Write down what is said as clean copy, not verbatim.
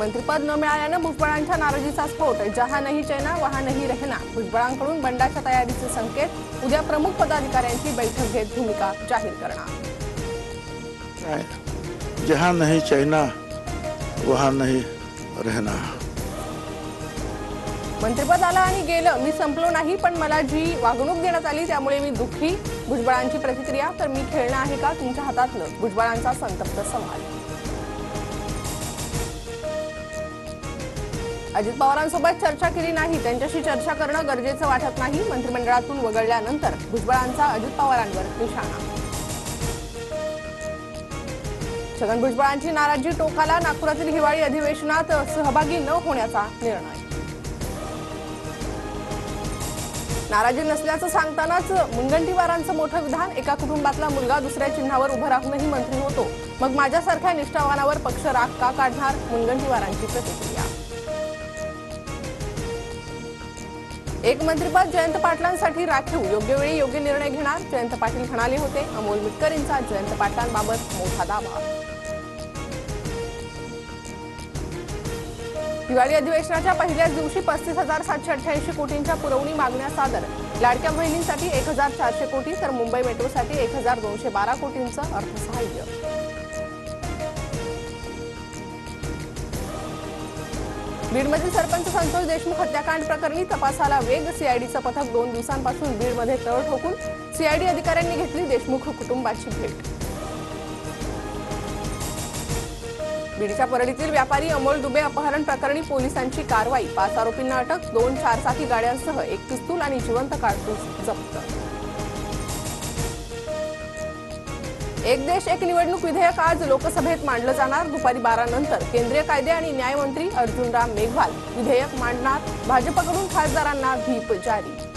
मंत्रिपद न मिळाल्यानं भुजबळांच्या नाराजीचा स्फोट। जहां नहीं चैना वहां नहीं रहना। भुजबळांकडून बंडाच्या तयारीचे संकेत। उद्या प्रमुख पदाधिकाऱ्यांची बैठक घेत भूमिका जाहीर करणार। जहां नहीं चैना वहां नहीं रहना। मंत्रिपद आलं आणि गेलं, मी संपलो नाही, पण मला जी वागणूक देण्यात आली त्यामुळे मी दुःखी। भुजबळांची प्रतिक्रिया। तर मी खेळणं आहे का तुमच्या हातातलं? भुजबळांचा संतप्त सवाल। अजित पवारांसोबत चर्चा केली नाही, त्यांच्याशी चर्चा करणं गरजेचं वाटत नाही। मंत्रिमंडळातून वगळल्यानंतर भुजबळांचा अजित पवारांवर निशाणा। छगन भुजबळांची नाराजी टोकाला। नागपुरातील हिवाळी अधिवेशनात सहभागी न होण्याचा निर्णय। नाराजी नसल्याचं सांगतानाच मुनगंटीवारांचं मोठं विधान। एका कुटुंबातला मुलगा दुसऱ्या चिन्हावर उभं राहूनही मंत्री होतो, मग माझ्यासारख्या निष्ठावानावर पक्ष राग का काढणार? मुनगंटीवारांची प्रतिक्रिया। एक मंत्रिपद जयंत पाटलांसाठी राखीव, योग्य वेळी योग्य निर्णय घेणार जयंत पाटील म्हणाले होते। अमोल मिटकरींचा जयंत पाटलांबाबत मोठा दावा। हिवाळी अधिवेशनाच्या पहिल्याच दिवशी 35,788 कोटींच्या पुरवणी मागण्या सादर। लाडक्या बहिणींसाठी 1,400 कोटी तर मुंबई मेट्रोसाठी 1,212 कोटींचं अर्थसहाय्य। बीडमधील सरपंच संतोष देशमुख हत्याकांड प्रकरणी तपासाला वेग। सीआयडीचं पथक 2 दिवसांपासून बीडमध्ये तळ ठोकून। सीआयडी अधिकाऱ्यांनी घेतली देशमुख कुटुंबाची भेट। बीडच्या परळीतील व्यापारी अमोल दुबे अपहरण प्रकरणी पोलिसांची कारवाई। 5 आरोपींना अटक। 2 4चाकी गाड्यांसह 1 पिस्तूल आणि जिवंत कारतूस जप्त। एक देश एक निवडणूक विधेयक आज लोकसभेत मांडलं जाणार। दुपारी 12 नंतर केंद्रीय कायदे आणि न्याय मंत्री अर्जुन राम मेघवाल विधेयक मांडणार। भाजपकडून खासदारांना व्हीप जारी।